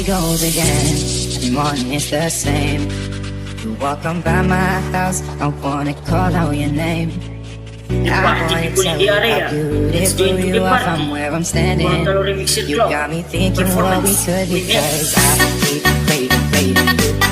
she goes again. Every morning it's the same. You walk on by my house, I wanna call out your name. I wanna tell you how beautiful you are from where I'm standing. You got me thinking what we could be, 'cause I keep waiting, waiting.